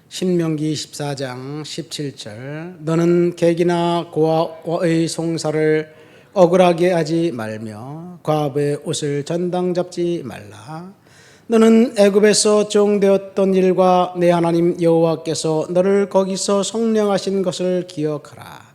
신명기 14장 17절 너는 객이나 고아의 송사를 억울하게 하지 말며 과부의 옷을 전당 잡지 말라. 너는 애굽에서 종되었던 일과 내 하나님 여호와께서 너를 거기서 성령하신 것을 기억하라.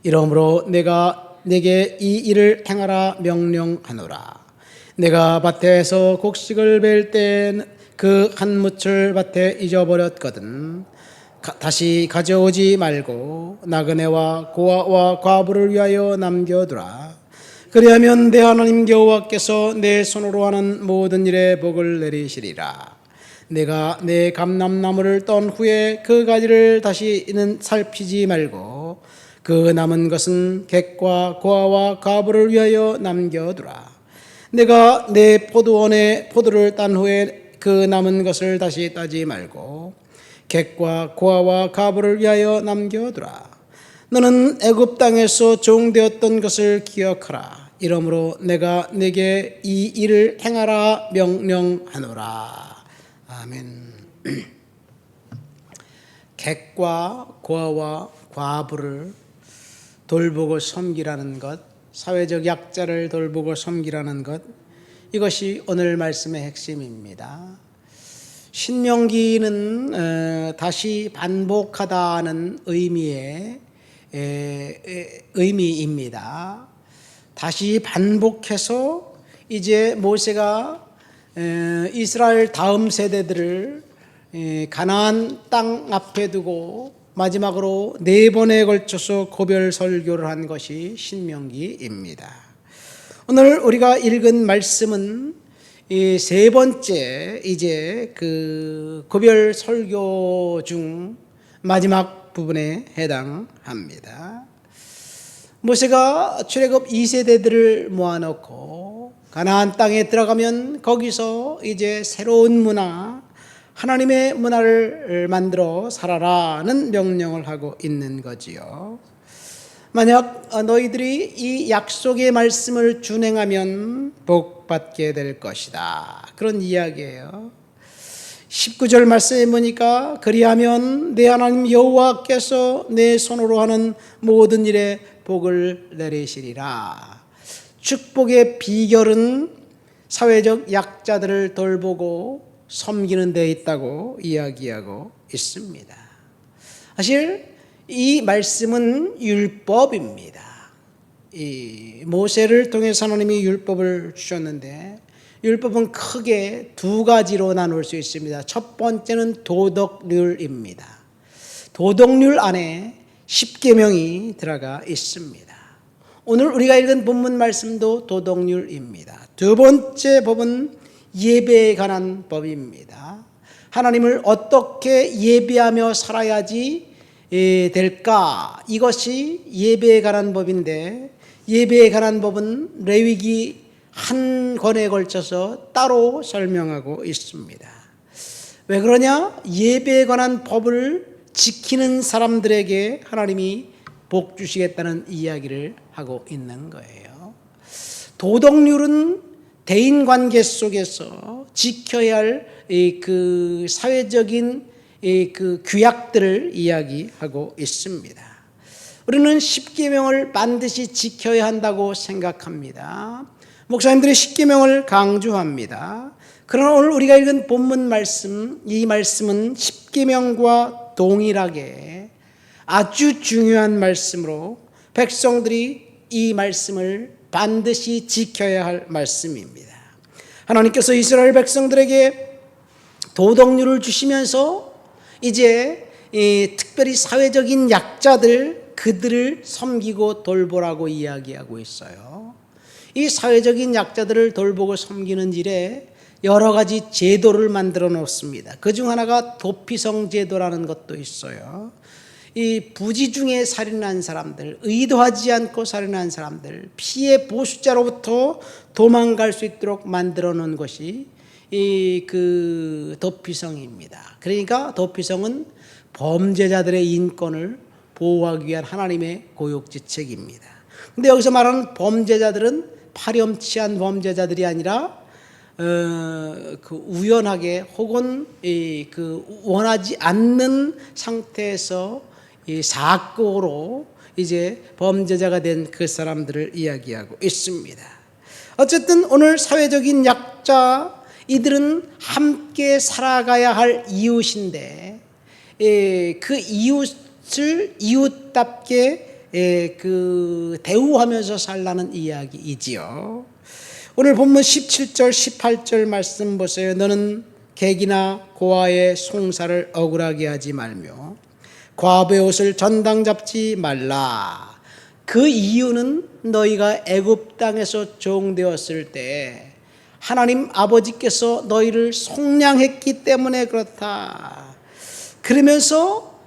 이러므로 내가 네게 이 일을 행하라 명령하노라. 내가 밭에서 곡식을 벨 때 그 한 무철 밭에 잊어버렸거든. 다시 가져오지 말고 나그네와 고아와 과부를 위하여 남겨두라. 그리하면 내 하나님 여호와께서 내 손으로 하는 모든 일에 복을 내리시리라. 내가 내 감람나무를 떤 후에 그 가지를 다시는 살피지 말고 그 남은 것은 객과 고아와 과부를 위하여 남겨두라. 내가 내 포도원에 포도를 딴 후에 그 남은 것을 다시 따지 말고 객과 고아와 과부를 위하여 남겨두라. 너는 애굽 땅에서 종되었던 것을 기억하라. 이러므로 내가 네게 이 일을 행하라 명령하노라. 아멘. 객과 고아와 과부를 돌보고 섬기라는 것, 사회적 약자를 돌보고 섬기라는 것, 이것이 오늘 말씀의 핵심입니다. 신명기는 다시 반복하다는 의미입니다. 다시 반복해서 이제 모세가 이스라엘 다음 세대들을 가나안 땅 앞에 두고 마지막으로 4번에 걸쳐서 고별 설교를 한 것이 신명기입니다. 오늘 우리가 읽은 말씀은 이 3번째 이제 그 고별 설교 중 마지막 부분에 해당합니다. 모세가 출애굽 2세대들을 모아놓고 가나안 땅에 들어가면 거기서 이제 새로운 문화, 하나님의 문화를 만들어 살아라는 명령을 하고 있는 거지요. 만약 너희들이 이 약속의 말씀을 준행하면 복받게 될 것이다, 그런 이야기예요. 19절 말씀에 보니까 그리하면 내 하나님 여호와께서 내 손으로 하는 모든 일에 복을 내리시리라. 축복의 비결은 사회적 약자들을 돌보고 섬기는 데 있다고 이야기하고 있습니다. 사실 이 말씀은 율법입니다. 이 모세를 통해서 하나님이 율법을 주셨는데 율법은 크게 2가지로 나눌 수 있습니다. 첫 번째는 도덕률입니다. 도덕률 안에 10계명이 들어가 있습니다. 오늘 우리가 읽은 본문 말씀도 도덕률입니다. 두 번째 법은 예배에 관한 법입니다. 하나님을 어떻게 예배하며 살아야지 될까? 이것이 예배에 관한 법인데, 예배에 관한 법은 레위기 한 권에 걸쳐서 따로 설명하고 있습니다. 왜 그러냐? 예배에 관한 법을 지키는 사람들에게 하나님이 복 주시겠다는 이야기를 하고 있는 거예요. 도덕률은 대인관계 속에서 지켜야 할 그 사회적인 그 규약들을 이야기하고 있습니다. 우리는 10계명을 반드시 지켜야 한다고 생각합니다. 목사님들이 10계명을 강조합니다. 그러나 오늘 우리가 읽은 본문 말씀, 이 말씀은 10계명과 동일하게 아주 중요한 말씀으로 백성들이 이 말씀을 반드시 지켜야 할 말씀입니다. 하나님께서 이스라엘 백성들에게 도덕률을 주시면서 이제 특별히 사회적인 약자들, 그들을 섬기고 돌보라고 이야기하고 있어요. 이 사회적인 약자들을 돌보고 섬기는 일에 여러 가지 제도를 만들어 놓습니다. 그중 하나가 도피성 제도라는 것도 있어요. 이 부지 중에 살인한 사람들, 의도하지 않고 살인한 사람들, 피해 보수자로부터 도망갈 수 있도록 만들어 놓은 것이 그 도피성입니다. 그러니까 도피성은 범죄자들의 인권을 보호하기 위한 하나님의 고육지책입니다. 근데 여기서 말하는 범죄자들은 파렴치한 범죄자들이 아니라 그 우연하게 혹은 그 원하지 않는 상태에서 이 사고로 이제 범죄자가 된 그 사람들을 이야기하고 있습니다. 어쨌든 오늘 사회적인 약자, 이들은 함께 살아가야 할 이웃인데 그 이웃을 이웃답게 그 대우하면서 살라는 이야기이지요. 오늘 본문 17절 18절 말씀 보세요. 너는 객이나 고아의 송사를 억울하게 하지 말며 과부의 옷을 전당 잡지 말라. 그 이유는 너희가 애굽 땅에서 종되었을 때 하나님 아버지께서 너희를 속량했기 때문에 그렇다. 그러면서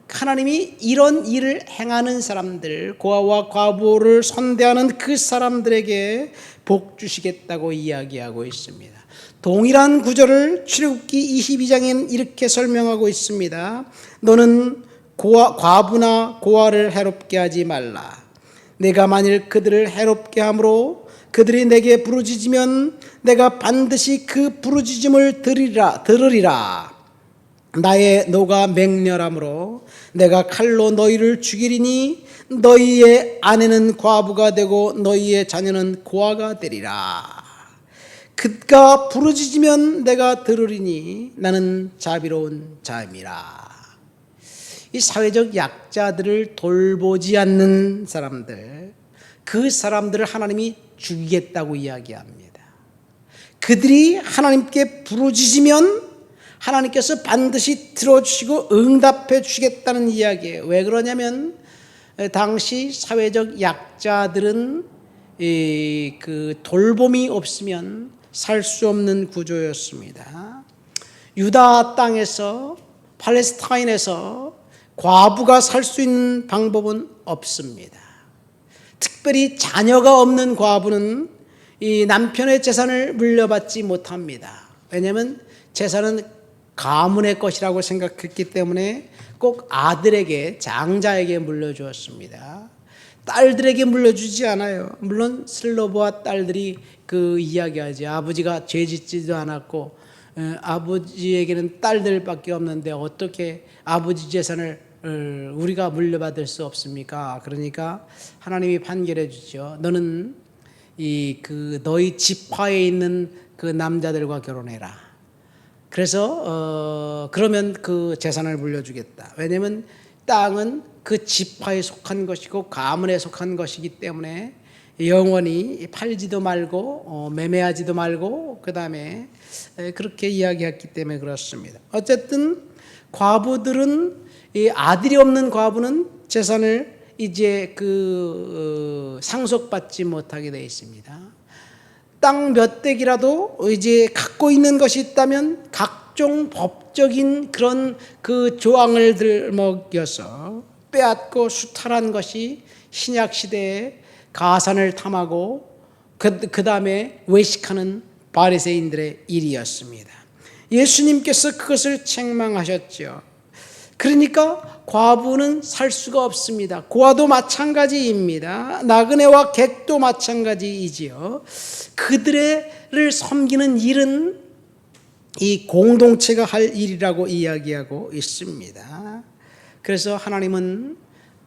하나님이 이런 일을 행하는 사람들, 고아와 과부를 선대하는 그 사람들에게 복 주시겠다고 이야기하고 있습니다. 동일한 구절을 출애굽기 22장에는 이렇게 설명하고 있습니다. 너는 과부나 고아를 해롭게 하지 말라. 내가 만일 그들을 해롭게 함으로 그들이 내게 부르짖으면 내가 반드시 그 부르짖음을 들으리라. 나의 노가 맹렬함으로 내가 칼로 너희를 죽이리니 너희의 아내는 과부가 되고 너희의 자녀는 고아가 되리라. 그가 부르짖으면 내가 들으리니 나는 자비로운 자임이라. 이 사회적 약자들을 돌보지 않는 사람들, 그 사람들을 하나님이 죽이겠다고 이야기합니다. 그들이 하나님께 부르짖으면 하나님께서 반드시 들어주시고 응답해 주시겠다는 이야기예요. 왜 그러냐면 당시 사회적 약자들은 그 돌봄이 없으면 살 수 없는 구조였습니다. 유다 땅에서, 팔레스타인에서 과부가 살 수 있는 방법은 없습니다. 특별히 자녀가 없는 과부는 이 남편의 재산을 물려받지 못합니다. 왜냐하면 재산은 가문의 것이라고 생각했기 때문에 꼭 아들에게, 장자에게 물려주었습니다. 딸들에게 물려주지 않아요. 물론 슬로보아 딸들이 그 이야기하지. 아버지가 죄짓지도 않았고 아버지에게는 딸들밖에 없는데 어떻게 아버지 재산을 우리가 물려받을 수 없습니까? 그러니까 하나님이 판결해 주죠. 너는 너희 지파에 있는 그 남자들과 결혼해라. 그래서 그러면 그 재산을 물려주겠다. 왜냐하면 땅은 그 지파에 속한 것이고 가문에 속한 것이기 때문에 영원히 팔지도 말고 매매하지도 말고 그 다음에 그렇게 이야기했기 때문에 그렇습니다. 어쨌든 과부들은, 이 아들이 없는 과부는 재산을 이제 상속받지 못하게 되어 있습니다. 땅 몇 댁이라도 이제 갖고 있는 것이 있다면 각종 법적인 그런 그 조항을 들먹여서 빼앗고 수탈한 것이 신약 시대에 가산을 탐하고 그 다음에 외식하는 바리새인들의 일이었습니다. 예수님께서 그것을 책망하셨죠. 그러니까 과부는 살 수가 없습니다. 고아도 마찬가지입니다. 나그네와 객도 마찬가지이지요. 그들을 섬기는 일은 이 공동체가 할 일이라고 이야기하고 있습니다. 그래서 하나님은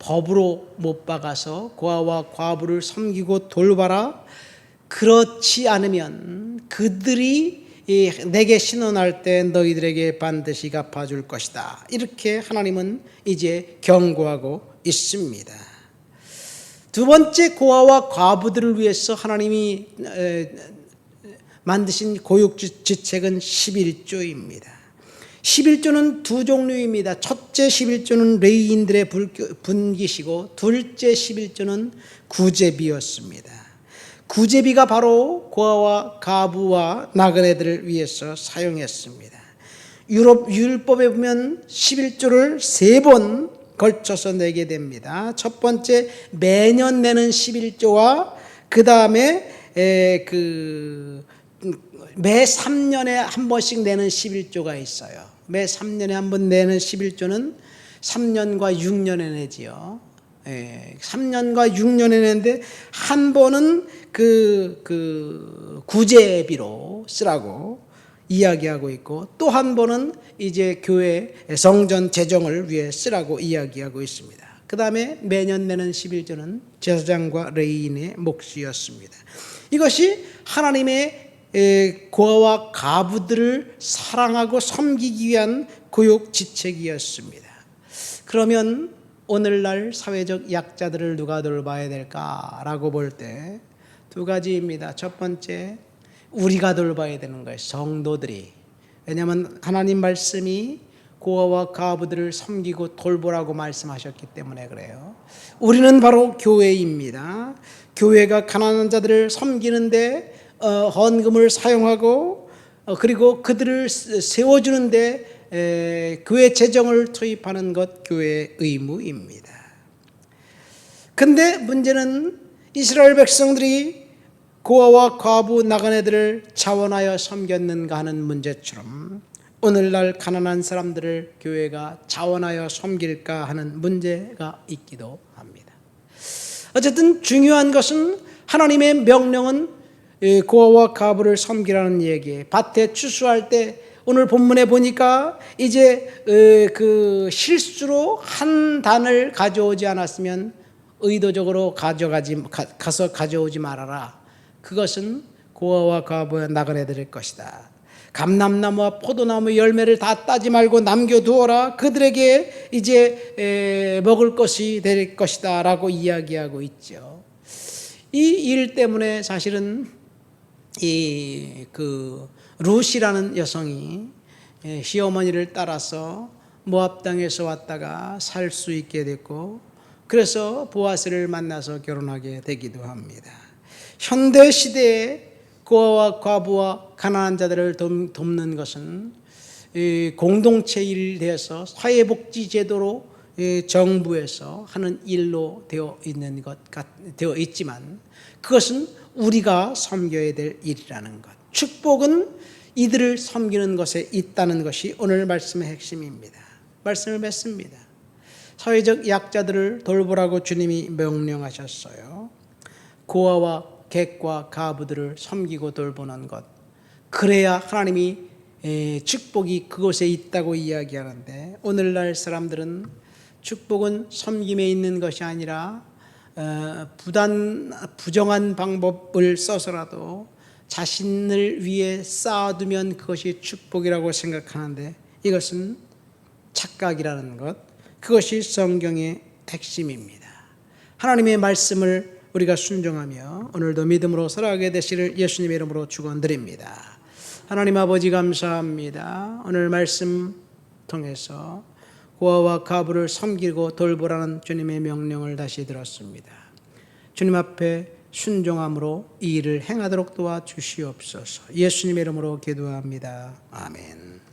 법으로 못 박아서 고아와 과부를 섬기고 돌봐라. 그렇지 않으면 그들이 내게 신원할 때 너희들에게 반드시 갚아줄 것이다. 이렇게 하나님은 이제 경고하고 있습니다. 두 번째, 고아와 과부들을 위해서 하나님이 만드신 고육지책은 11조입니다. 11조는 두 종류입니다. 첫째 11조는 레위인들의 분깃이고 둘째 11조는 구제비였습니다. 구제비가 바로 고아와 과부와 나그네들을 위해서 사용했습니다. 유럽 율법에 보면 11조를 3번 걸쳐서 내게 됩니다. 첫 번째 매년 내는 11조와 그 다음에 매 3년에 한 번씩 내는 11조가 있어요. 매 3년에 한 번 내는 11조는 3년과 6년에 내지요. 3년과 6년 했는데 한 번은 그 구제비로 쓰라고 이야기하고 있고, 또 한 번은 이제 교회 성전 재정을 위해 쓰라고 이야기하고 있습니다. 그 다음에 매년 내는 11조는 제사장과 레위인의 몫이었습니다. 이것이 하나님의 고아와 가부들을 사랑하고 섬기기 위한 교육지책이었습니다. 그러면 오늘날 사회적 약자들을 누가 돌봐야 될까라고 볼 때 두 가지입니다. 첫 번째, 우리가 돌봐야 되는 거예요. 성도들이. 왜냐하면 하나님 말씀이 고아와 가부들을 섬기고 돌보라고 말씀하셨기 때문에 그래요. 우리는 바로 교회입니다. 교회가 가난한 자들을 섬기는데 헌금을 사용하고 그리고 그들을 세워주는데 교회 재정을 투입하는 것 교회의 의무입니다. 근데 문제는 이스라엘 백성들이 고아와 과부 나그네들을 자원하여 섬겼는가 하는 문제처럼 오늘날 가난한 사람들을 교회가 자원하여 섬길까 하는 문제가 있기도 합니다. 어쨌든 중요한 것은 하나님의 명령은 고아와 과부를 섬기라는 얘기예요. 밭에 추수할 때 오늘 본문에 보니까 이제 그 실수로 한 단을 가져오지 않았으면 의도적으로 가서 가져오지 말아라. 그것은 고아와 과부의 나그네들일 것이다. 감람나무와 포도나무 열매를 다 따지 말고 남겨두어라. 그들에게 이제 먹을 것이 될 것이다 라고 이야기하고 있죠. 이 일 때문에 사실은 그 룻이라는 여성이 시어머니를 따라서 모압 땅에서 왔다가 살 수 있게 됐고, 그래서 보아스를 만나서 결혼하게 되기도 합니다. 현대 시대에 고아와 과부와 가난한 자들을 돕는 것은 공동체 일이 되어서 사회복지제도로 정부에서 하는 일로 되어 있지만 그것은 우리가 섬겨야 될 일이라는 것. 축복은 이들을 섬기는 것에 있다는 것이 오늘 말씀의 핵심입니다. 말씀을 맺습니다. 사회적 약자들을 돌보라고 주님이 명령하셨어요. 고아와 객과 가부들을 섬기고 돌보는 것, 그래야 하나님이 축복이 그곳에 있다고 이야기하는데, 오늘날 사람들은 축복은 섬김에 있는 것이 아니라 부정한 방법을 써서라도 자신을 위해 쌓아두면 그것이 축복이라고 생각하는데, 이것은 착각이라는 것, 그것이 성경의 핵심입니다. 하나님의 말씀을 우리가 순종하며 오늘도 믿음으로 살아가게 되시를 예수님의 이름으로 축원드립니다. 하나님 아버지 감사합니다. 오늘 말씀 통해서 고아와 가부를 섬기고 돌보라는 주님의 명령을 다시 들었습니다. 주님 앞에 순종함으로 이 일을 행하도록 도와주시옵소서. 예수님의 이름으로 기도합니다. 아멘.